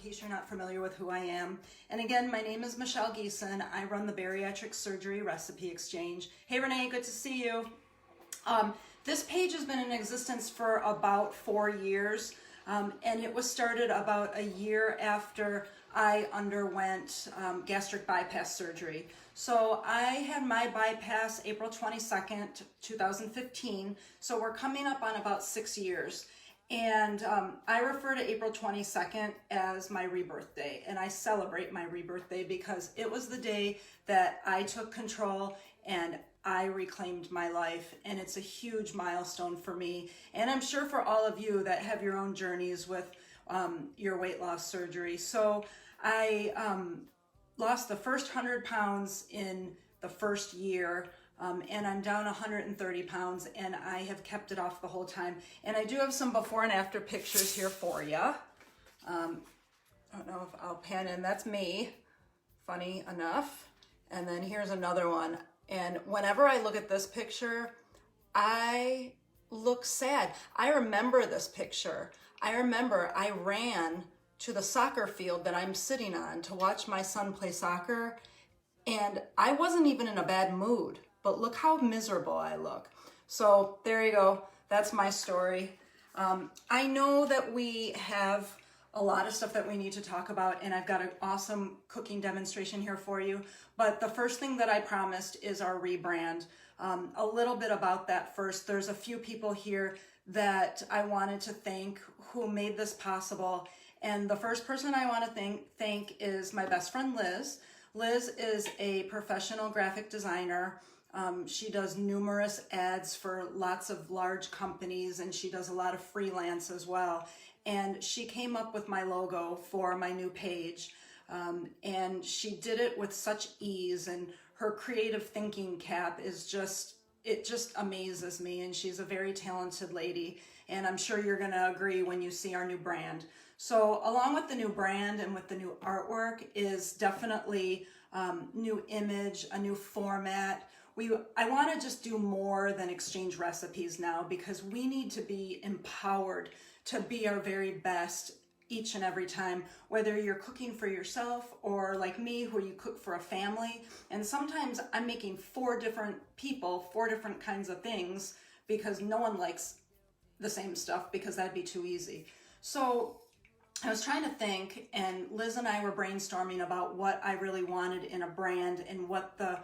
case you're not familiar with who I am. And again, my name is Michelle Geeson. I run the Bariatric Surgery Recipe Exchange. Hey Renee, good to see you. This page has been in existence for about 4 years, and it was started about a year after I underwent gastric bypass surgery. So I had my bypass April 22nd, 2015, so we're coming up on about 6 years. And I refer to April 22nd as my rebirth day, and I celebrate my rebirth day because it was the day that I took control and I reclaimed my life, and it's a huge milestone for me, and I'm sure for all of you that have your own journeys with your weight loss surgery. So I lost the first 100 pounds in the first year, and I'm down 130 pounds, and I have kept it off the whole time. And I do have some before and after pictures here for you. I don't know if I'll pan in, that's me, funny enough. And then here's another one. And whenever I look at this picture, I look sad. I remember this picture. I remember I ran to the soccer field that I'm sitting on to watch my son play soccer, and I wasn't even in a bad mood, but look how miserable I look. So there you go. That's my story. I know that we have a lot of stuff that we need to talk about, and I've got an awesome cooking demonstration here for you. But the first thing that I promised is our rebrand. A little bit about that first. There's a few people here that I wanted to thank who made this possible. And the first person I want to thank is my best friend, Liz. Liz is a professional graphic designer. She does numerous ads for lots of large companies, and she does a lot of freelance as well. And she came up with my logo for my new page. And she did it with such ease, and her creative thinking cap is just, it just amazes me. And she's a very talented lady. And I'm sure you're gonna agree when you see our new brand. So along with the new brand and with the new artwork is definitely new image, a new format. I want to just do more than exchange recipes now, because we need to be empowered to be our very best each and every time, whether you're cooking for yourself or like me, who you cook for a family. And sometimes I'm making 4 different people, 4 different kinds of things, because no one likes the same stuff, because that'd be too easy. So I was trying to think, and Liz and I were brainstorming about what I really wanted in a brand and what the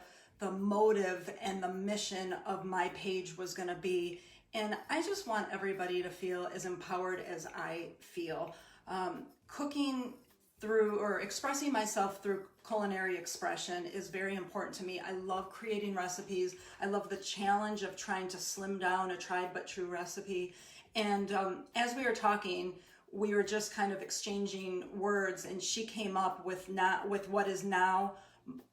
motive and the mission of my page was going to be. And I just want everybody to feel as empowered as I feel. Cooking through, or expressing myself through culinary expression, is very important to me. I love creating recipes. I love the challenge of trying to slim down a tried but true recipe. And as we were talking, we were just kind of exchanging words, and she came up with what is now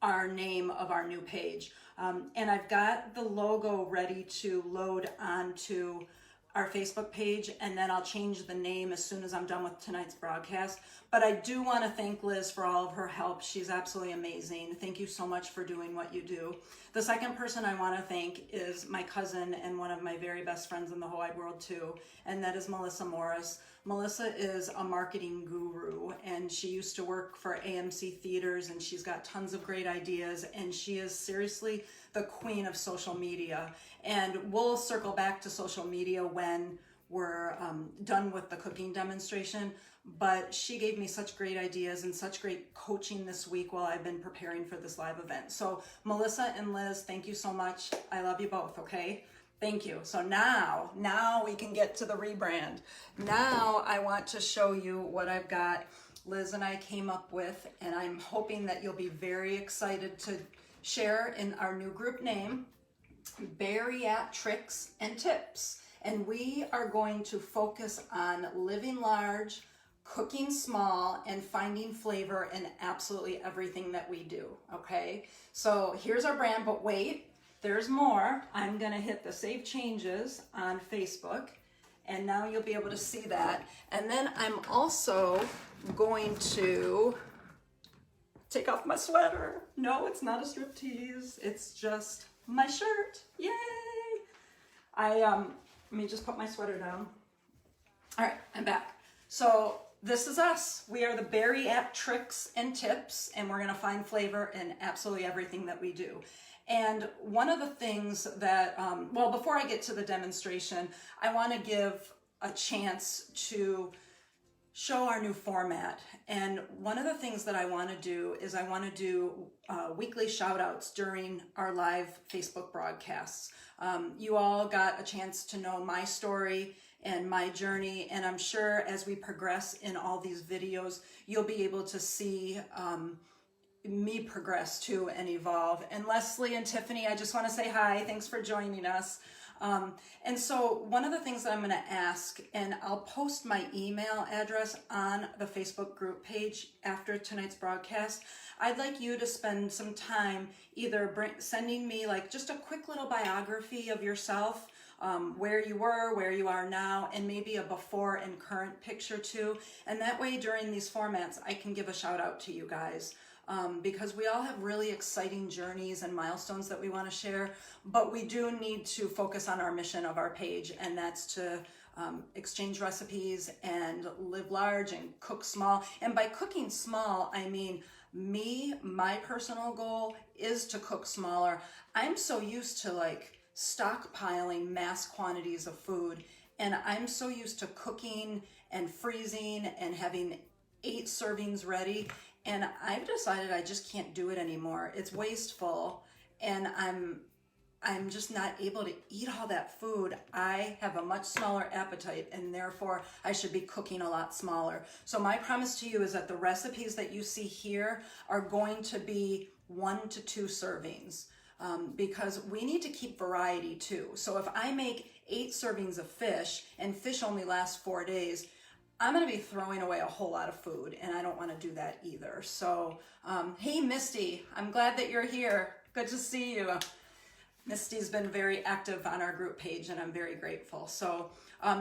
our name of our new page. And I've got the logo ready to load onto our Facebook page, and then I'll change the name as soon as I'm done with tonight's broadcast. But I do want to thank Liz for all of her help. She's absolutely amazing. Thank you so much for doing what you do. The second person I want to thank is my cousin and one of my very best friends in the whole wide world too, and that is Melissa Morris. Melissa is a marketing guru, and she used to work for AMC Theaters, and she's got tons of great ideas, and she is seriously the queen of social media. And we'll circle back to social media when we're done with the cooking demonstration, but she gave me such great ideas and such great coaching this week while I've been preparing for this live event. So Melissa and Liz, thank you so much. I love you both, okay? Thank you. So now we can get to the rebrand. Now I want to show you what I've got. Liz and I came up with, and I'm hoping that you'll be very excited to share in our new group name, Bariatrics and Tips. And we are going to focus on living large, cooking small, and finding flavor in absolutely everything that we do, okay? So here's our brand, but wait, there's more. I'm gonna hit the Save Changes on Facebook, and now you'll be able to see that. And then I'm also going to take off my sweater. No, it's not a striptease. It's just my shirt. Yay! Let me just put my sweater down. All right, I'm back. So this is us. We are the Bariatrics and Tips, and we're going to find flavor in absolutely everything that we do. And one of the things that, well, before I get to the demonstration, I want to give a chance to show our new format. And one of the things that I want to do is I want to do weekly shout outs during our live Facebook broadcasts. You all got a chance to know my story and my journey, and I'm sure as we progress in all these videos, you'll be able to see me progress too and evolve. And Leslie and Tiffany, I just want to say hi. Thanks for joining us. And so one of the things that I'm going to ask, and I'll post my email address on the Facebook group page after tonight's broadcast, I'd like you to spend some time either sending me like just a quick little biography of yourself, where you were, where you are now, and maybe a before and current picture too. And that way during these formats, I can give a shout out to you guys. Because we all have really exciting journeys and milestones that we want to share, but we do need to focus on our mission of our page, and that's to exchange recipes and live large and cook small. And by cooking small, I mean my personal goal is to cook smaller. I'm so used to like stockpiling mass quantities of food, and I'm so used to cooking and freezing and having 8 servings ready. And I've decided I just can't do it anymore. It's wasteful, and I'm just not able to eat all that food. I have a much smaller appetite, and therefore I should be cooking a lot smaller. So my promise to you is that the recipes that you see here are going to be 1 to 2 servings, because we need to keep variety too. So if I make 8 servings of fish, and fish only lasts 4 days, I'm going to be throwing away a whole lot of food, and I don't want to do that either. So, hey, Misty, I'm glad that you're here. Good to see you. Misty's been very active on our group page, and I'm very grateful. So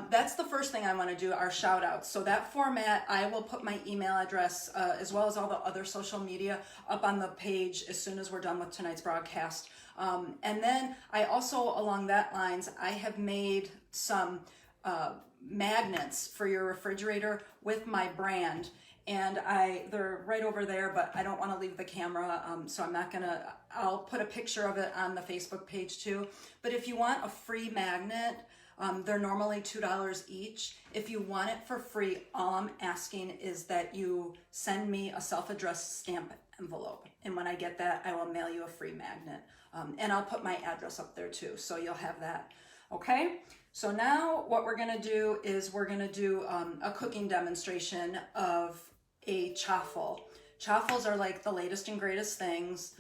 that's the first thing I want to do, our shout outs. So that format, I will put my email address as well as all the other social media up on the page as soon as we're done with tonight's broadcast. And then I also, along that lines, I have made some magnets for your refrigerator with my brand, and they're right over there, but I don't want to leave the camera, so I'll put a picture of it on the Facebook page too. But if you want a free magnet, they're normally $2 each. If you want it for free, all I'm asking is that you send me a self-addressed stamp envelope, and when I get that, I will mail you a free magnet, and I'll put my address up there too, so you'll have that. Okay, so now what we're going to do is we're going to do a cooking demonstration of a chaffle. Chaffles are like the latest and greatest things.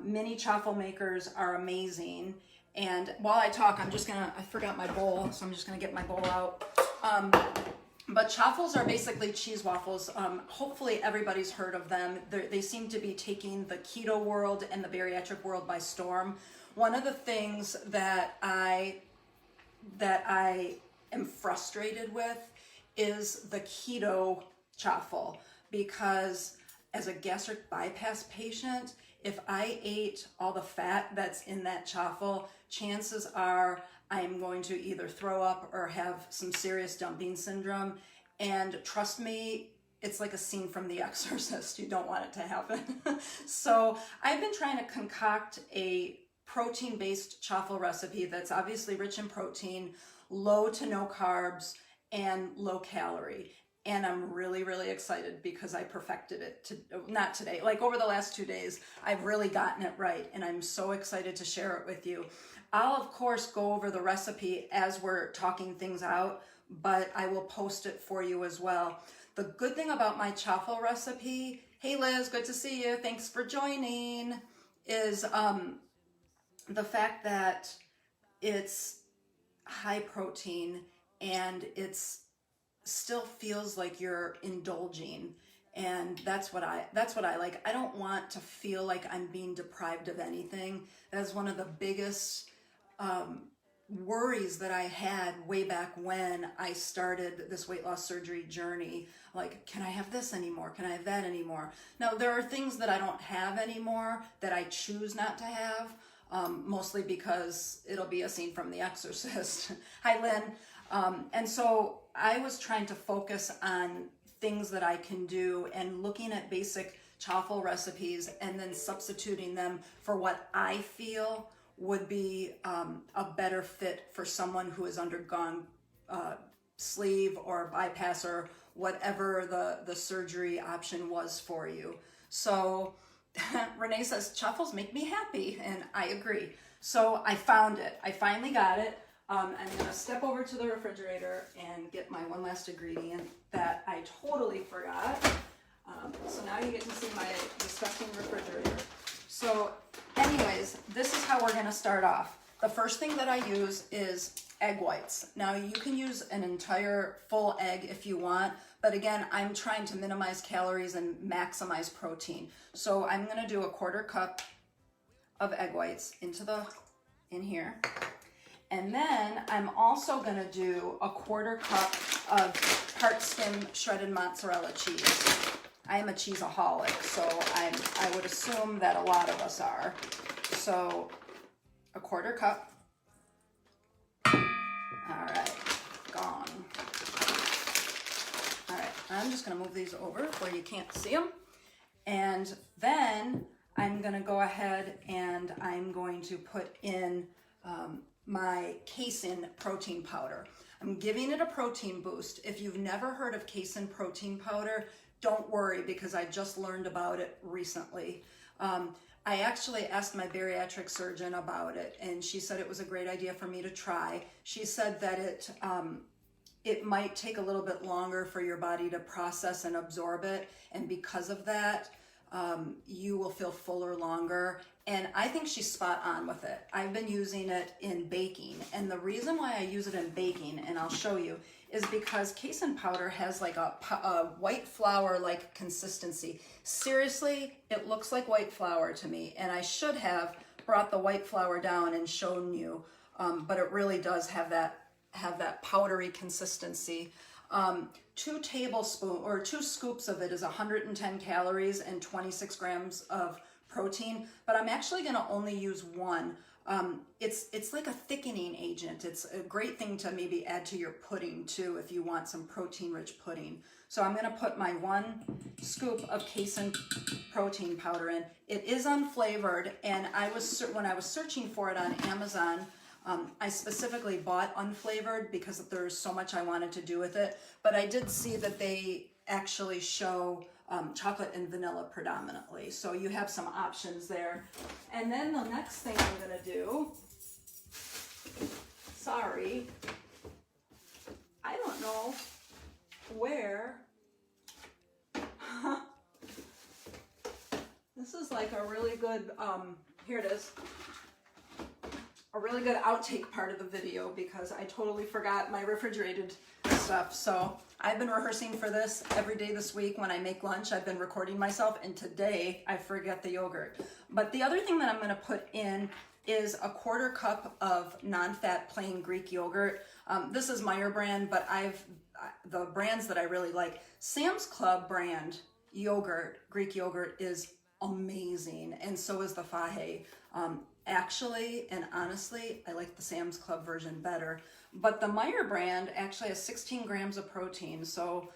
Mini chaffle makers are amazing. And while I talk, I forgot my bowl, so I'm just going to get my bowl out. But chaffles are basically cheese waffles. Hopefully everybody's heard of them. They seem to be taking the keto world and the bariatric world by storm. One of the things that I am frustrated with is the keto chaffle, because as a gastric bypass patient, if I ate all the fat that's in that chaffle, chances are I am going to either throw up or have some serious dumping syndrome. And trust me, it's like a scene from The Exorcist. You don't want it to happen. So I've been trying to concoct a protein-based chaffle recipe that's obviously rich in protein, low to no carbs, and low calorie. And I'm really, really excited because I perfected it, not today, like over the last 2 days, I've really gotten it right. And I'm so excited to share it with you. I'll, of course, go over the recipe as we're talking things out, but I will post it for you as well. The good thing about my chaffle recipe, hey Liz, good to see you, thanks for joining, is the fact that it's high protein and it's still feels like you're indulging, and that's what I like. I don't want to feel like I'm being deprived of anything. That's one of the biggest worries that I had way back when I started this weight loss surgery journey. Like, can I have this anymore? Can I have that anymore? Now, there are things that I don't have anymore that I choose not to have, mostly because it'll be a scene from The Exorcist. Hi, Lynn. And so I was trying to focus on things that I can do and looking at basic chaffle recipes and then substituting them for what I feel would be a better fit for someone who has undergone sleeve or bypass or whatever the surgery option was for you. So Renee says, chaffles make me happy, and I agree. So I found it. I finally got it. I'm gonna step over to the refrigerator and get my one last ingredient that I totally forgot. So now you get to see my disgusting refrigerator. So anyways, this is how we're gonna start off. The first thing that I use is egg whites. Now you can use an entire full egg if you want, but again, I'm trying to minimize calories and maximize protein. So I'm gonna do a 1/4 cup of egg whites in here. And then I'm also gonna do a 1/4 cup of part skim shredded mozzarella cheese. I am a cheeseaholic, so I would assume that a lot of us are. So a 1/4 cup. All right, gone. All right, I'm just gonna move these over where you can't see them. And then I'm gonna go ahead and I'm going to put in my casein protein powder. I'm giving it a protein boost. If you've never heard of casein protein powder, don't worry, because I just learned about it recently. I actually asked my bariatric surgeon about it, and she said it was a great idea for me to try. She said that it might take a little bit longer for your body to process and absorb it, and because of that, you will feel fuller longer. And I think she's spot on with it. I've been using it in baking, and the reason why I use it in baking, and I'll show you, is because casein powder has like a white flour like consistency. Seriously, it looks like white flour to me, and I should have brought the white flour down and shown you, but it really does have that powdery consistency. 2 tablespoons or 2 scoops of it is 110 calories and 26 grams of protein, but I'm actually going to only use 1. It's like a thickening agent. It's a great thing to maybe add to your pudding too if you want some protein-rich pudding. So I'm going to put my 1 scoop of casein protein powder in. It is unflavored, and when I was searching for it on Amazon, I specifically bought unflavored because there's so much I wanted to do with it, but I did see that they actually show chocolate and vanilla predominantly. So you have some options there. And then the next thing I'm gonna do, sorry, I don't know where, this is like a really good, here it is, a really good outtake part of the video because I totally forgot my refrigerated stuff. So I've been rehearsing for this every day this week. When I make lunch, I've been recording myself, and today I forget the yogurt. But the other thing that I'm going to put in is a 1/4 cup of non-fat plain Greek yogurt. This is Meyer brand, but the brands that I really like, Sam's Club brand yogurt, Greek yogurt, is amazing, and so is the Fahe. Actually, and honestly, I like the Sam's Club version better, but the Meyer brand actually has 16 grams of protein, so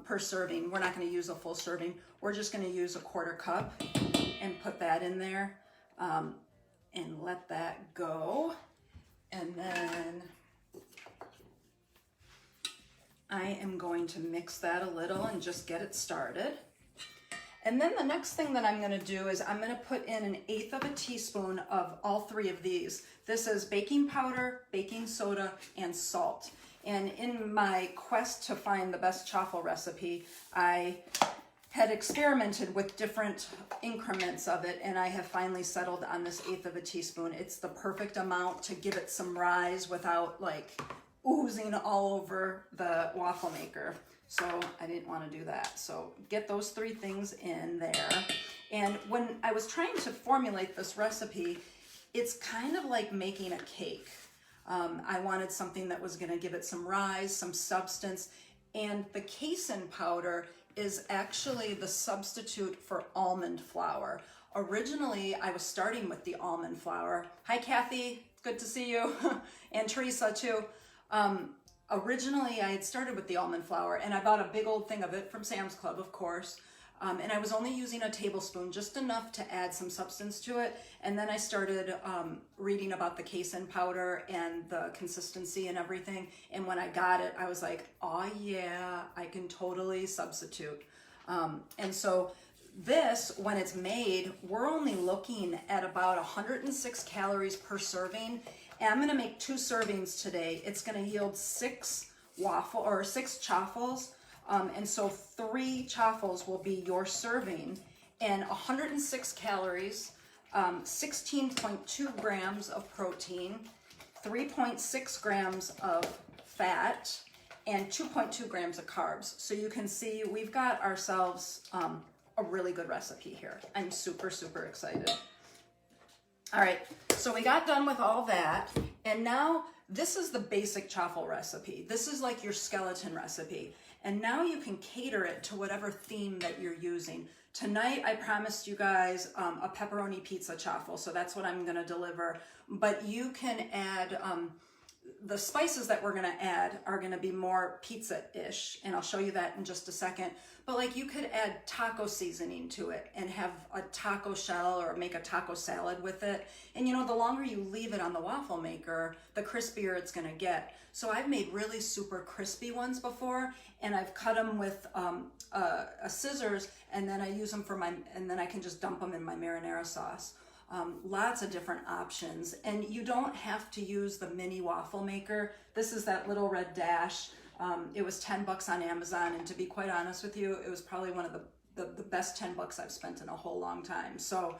per serving. We're not going to use a full serving. We're just going to use a 1/4 cup and put that in there and let that go. And then I am going to mix that a little and just get it started. And then the next thing that I'm going to do is I'm going to put in 1/8 of a teaspoon of all 3 of these. This is baking powder, baking soda, and salt. And in my quest to find the best chaffle recipe, I had experimented with different increments of it, and I have finally settled on this 1/8 of a teaspoon. It's the perfect amount to give it some rise without like oozing all over the waffle maker. So I didn't want to do that. So get those 3 things in there. And when I was trying to formulate this recipe, it's kind of like making a cake. I wanted something that was going to give it some rise, some substance, and the casein powder is actually the substitute for almond flour. Originally, I was starting with the almond flour. Hi, Kathy. Good to see you. And Teresa, too. originally I had started with the almond flour, and I bought a big old thing of it from Sam's Club, of course. And I was only using a tablespoon, just enough to add some substance to it. And then I started reading about the casein powder and the consistency and everything. And when I got it, I was like, oh yeah, I can totally substitute. And so this, when it's made, we're only looking at about 106 calories per serving. And I'm gonna make 2 servings today. It's gonna yield 6 chaffles. And so 3 chaffles will be your serving, and 106 calories, 16.2 grams of protein, 3.6 grams of fat, and 2.2 grams of carbs. So you can see we've got ourselves a really good recipe here. I'm super, super excited. All right, so we got done with all that, and now this is the basic chaffle recipe. This is like your skeleton recipe. And now you can cater it to whatever theme that you're using. Tonight, I promised you guys a pepperoni pizza chaffle, so that's what I'm gonna deliver. But you can add, the spices that we're gonna add are gonna be more pizza-ish, and I'll show you that in just a second. But like you could add taco seasoning to it and have a taco shell or make a taco salad with it. And you know, the longer you leave it on the waffle maker, the crispier it's gonna get. So I've made really super crispy ones before, and I've cut them with a scissors, and then I use them and then I can just dump them in my marinara sauce. Lots of different options, and you don't have to use the mini waffle maker. This is that little red dash. It was 10 bucks on Amazon, and to be quite honest with you, it was probably one of the best 10 bucks I've spent in a whole long time. So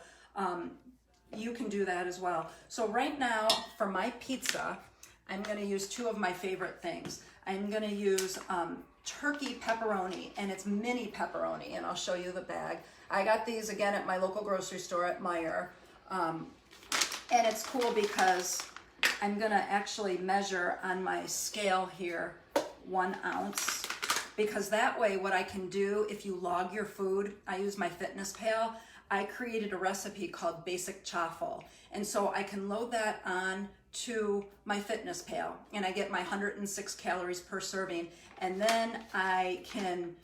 you can do that as well. So right now for my pizza, I'm gonna use 2 of my favorite things. I'm gonna use turkey pepperoni, and it's mini pepperoni, and I'll show you the bag. I got these again at my local grocery store at Meijer. And it's cool because I'm gonna actually measure on my scale here 1 ounce, because that way what I can do, if you log your food, I use my Fitness Pal. I created a recipe called Basic Chaffle, and so I can load that on to my Fitness Pal, and I get my 106 calories per serving, and then I can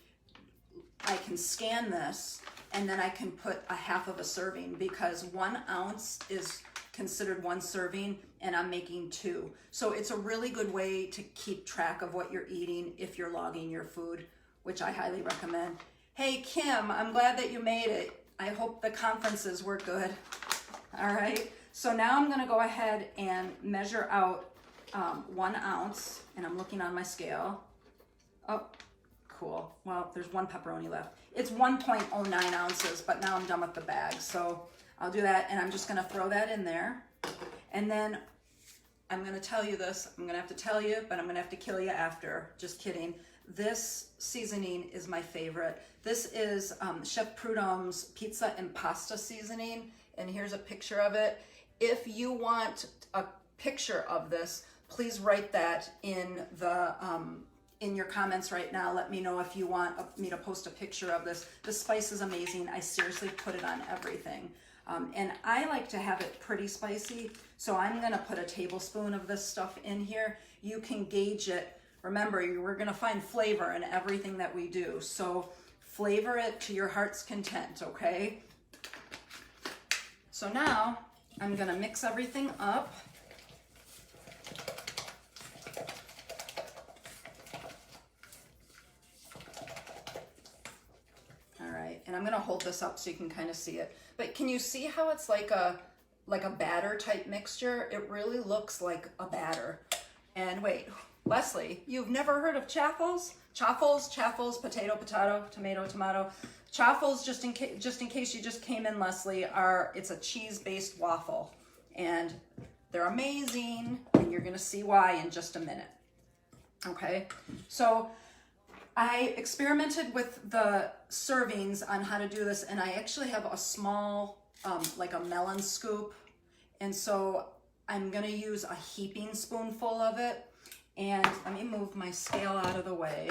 scan this, and then I can put a half of a serving, because 1 ounce is considered 1 serving, and I'm making 2. So it's a really good way to keep track of what you're eating if you're logging your food, which I highly recommend. Hey Kim, I'm glad that you made it. I hope the conferences were good. All right, so now I'm gonna go ahead and measure out 1 ounce, and I'm looking on my scale. Oh, cool. Well, there's 1 pepperoni left. It's 1.09 ounces, but now I'm done with the bag. So I'll do that, and I'm just gonna throw that in there. And then I'm gonna tell you this, I'm gonna have to tell you, but I'm gonna have to kill you after. Just kidding. This seasoning is my favorite. This is Chef Prud'homme's pizza and pasta seasoning, and here's a picture of it. If you want a picture of this, please write that in the in your comments right now. Let me know if you want me to post a picture of this. The spice is amazing. I seriously put it on everything. And I like to have it pretty spicy, so I'm gonna put a tablespoon of this stuff in here. You can gauge it. Remember, we're gonna find flavor in everything that we do, so flavor it to your heart's content, okay? So now I'm gonna mix everything up. All right, and I'm gonna hold this up so you can kind of see it. But can you see how it's like a batter type mixture? It really looks like a batter. And wait, Leslie, you've never heard of chaffles? Chaffles, potato, tomato, tomato. Chaffles, just in case you just came in, Leslie, it's a cheese-based waffle, and they're amazing, and you're gonna see why in just a minute. Okay, so I experimented with the servings on how to do this, and I actually have a small, like a melon scoop, and so I'm gonna use a heaping spoonful of it. And let me move my scale out of the way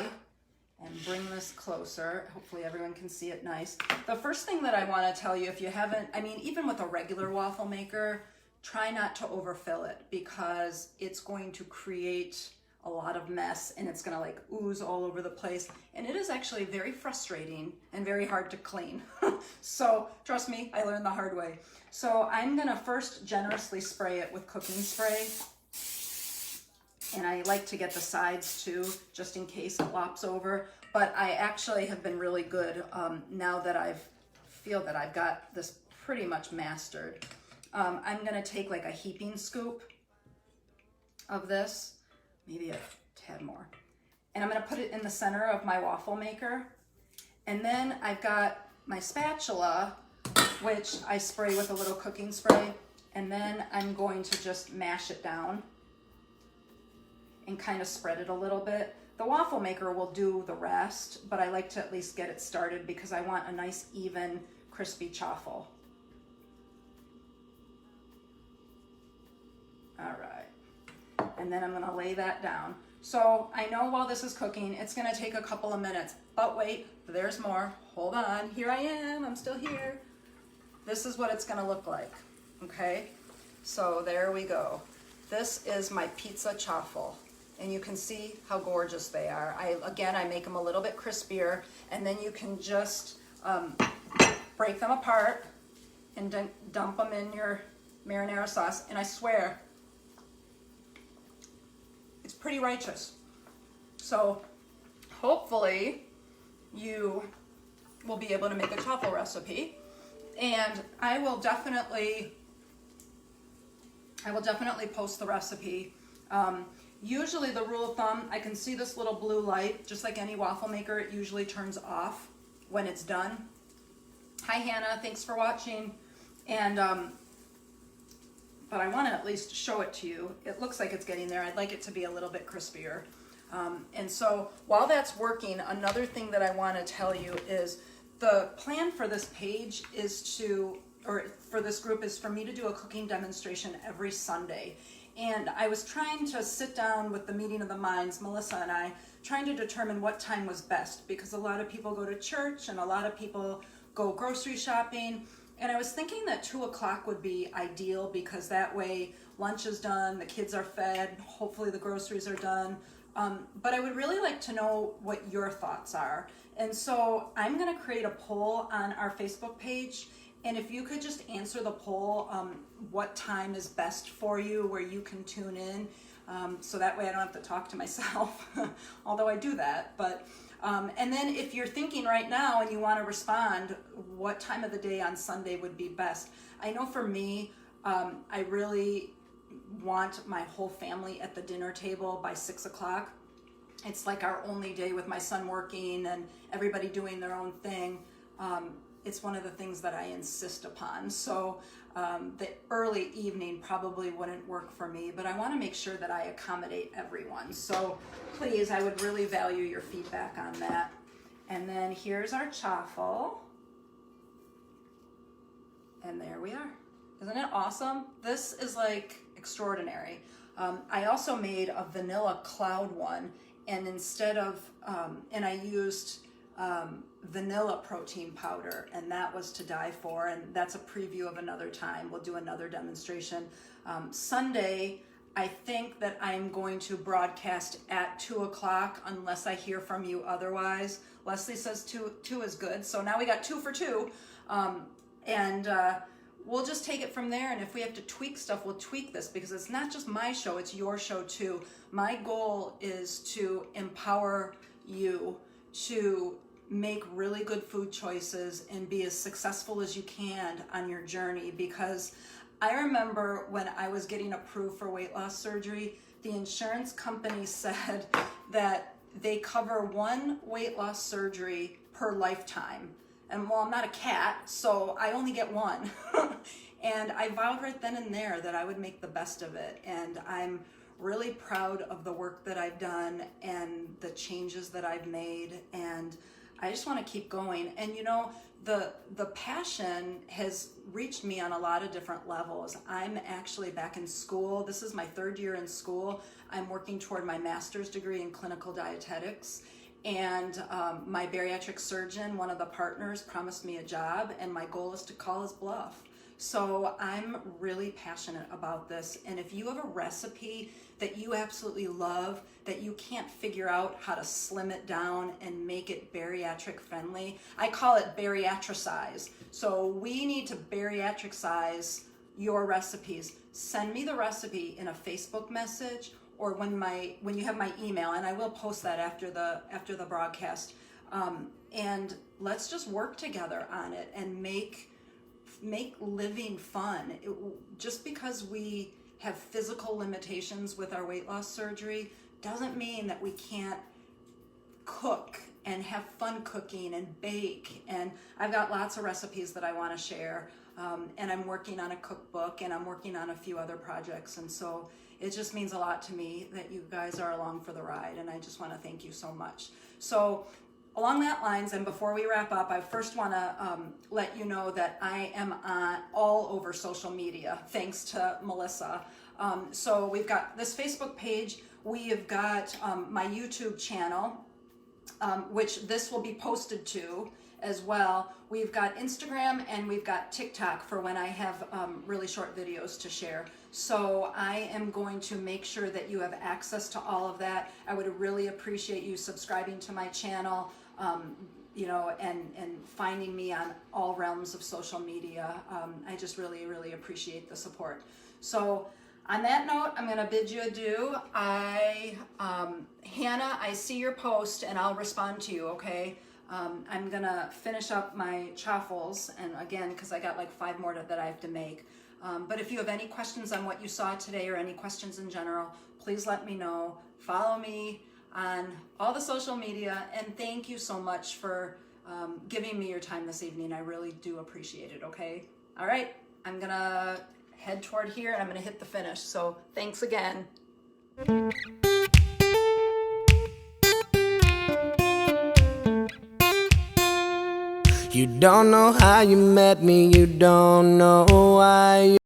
and bring this closer. Hopefully everyone can see it nice. The first thing that I want to tell you, if you haven't, I mean, even with a regular waffle maker, try not to overfill it, because it's going to create a lot of mess, and it's gonna like ooze all over the place. And it is actually very frustrating and very hard to clean. So trust me, I learned the hard way. So I'm gonna first generously spray it with cooking spray. And I like to get the sides too, just in case it lops over. But I actually have been really good now that I feel that I've got this pretty much mastered. I'm gonna take like a heaping scoop of this, maybe a tad more. And I'm gonna put it in the center of my waffle maker. And then I've got my spatula, which I spray with a little cooking spray. And then I'm going to just mash it down and kind of spread it a little bit. The waffle maker will do the rest, but I like to at least get it started because I want a nice, even, crispy chaffle. All right, and then I'm gonna lay that down. So I know while this is cooking, it's gonna take a couple of minutes, but wait, there's more. Hold on, here I am, I'm still here. This is what it's gonna look like, okay? So there we go. This is my pizza chaffle. And you can see how gorgeous they are. Again, I make them a little bit crispier, and then you can just break them apart and dump them in your marinara sauce. And I swear, it's pretty righteous. So hopefully you will be able to make a chaffle recipe. And I will definitely post the recipe. Usually the rule of thumb, I can see this little blue light, just like any waffle maker, it usually turns off when it's done. Hi Hannah, thanks for watching. And, but I want to at least show it to you. It looks like it's getting there. I'd like it to be a little bit crispier. And so while that's working, another thing that I want to tell you is the plan for this page is for this group is for me to do a cooking demonstration every Sunday. And I was trying to sit down with the meeting of the minds, Melissa and I, trying to determine what time was best, because a lot of people go to church and a lot of people go grocery shopping. And I was thinking that 2 o'clock would be ideal, because that way lunch is done, the kids are fed, hopefully the groceries are done. But I would really like to know what your thoughts are. And so I'm gonna create a poll on our Facebook page. And if you could just answer the poll, what time is best for you, where you can tune in, so that way I don't have to talk to myself, although I do that. But and then if you're thinking right now and you want to respond, what time of the day on Sunday would be best? I know for me, I really want my whole family at the dinner table by 6 o'clock. It's like our only day with my son working and everybody doing their own thing. It's one of the things that I insist upon. So the early evening probably wouldn't work for me, but I want to make sure that I accommodate everyone. So please, I would really value your feedback on that. And then here's our chaffle. And there we are. Isn't it awesome? This is like extraordinary. I also made a vanilla cloud one, and instead of, and I used vanilla protein powder, and that was to die for, and that's a preview of another time. We'll do another demonstration. Sunday, I think that I'm going to broadcast at 2 o'clock unless I hear from you otherwise. Leslie says two is good, so now we got 2 for 2. And we'll just take it from there, and if we have to tweak stuff, we'll tweak this, because it's not just my show, it's your show too. My goal is to empower you to make really good food choices and be as successful as you can on your journey. Because I remember when I was getting approved for weight loss surgery, the insurance company said that they cover 1 weight loss surgery per lifetime. And well, I'm not a cat, so I only get 1. And I vowed right then and there that I would make the best of it. And I'm really proud of the work that I've done and the changes that I've made. And I just want to keep going. And you know, the passion has reached me on a lot of different levels. I'm actually back in school. This is my 3rd year in school. I'm working toward my master's degree in clinical dietetics. And my bariatric surgeon, one of the partners, promised me a job, and my goal is to call his bluff. So I'm really passionate about this. And if you have a recipe that you absolutely love, that you can't figure out how to slim it down and make it bariatric friendly. I call it bariatricize. So we need to bariatricize your recipes. Send me the recipe in a Facebook message, or when you have my email, and I will post that after the broadcast. And let's just work together on it and make living fun. Just because we have physical limitations with our weight loss surgery doesn't mean that we can't cook and have fun cooking and bake. And I've got lots of recipes that I want to share. And I'm working on a cookbook, and I'm working on a few other projects. And so it just means a lot to me that you guys are along for the ride. And I just want to thank you so much. So along that lines, and before we wrap up, I first want to let you know that I am on all over social media, thanks to Melissa. So we've got this Facebook page. We have got my YouTube channel, which this will be posted to as well. We've got Instagram, and we've got TikTok for when I have really short videos to share. So I am going to make sure that you have access to all of that. I would really appreciate you subscribing to my channel, and finding me on all realms of social media. I just really, really appreciate the support. So on that note, I'm going to bid you adieu. Hannah, I see your post, and I'll respond to you, okay? I'm going to finish up my chaffles, and again, because I got like 5 more that I have to make. But if you have any questions on what you saw today, or any questions in general, please let me know. Follow me on all the social media, and thank you so much for giving me your time this evening. I really do appreciate it, okay? All right, I'm going to head toward here, and I'm going to hit the finish. So thanks again. You don't know how you met me, you don't know why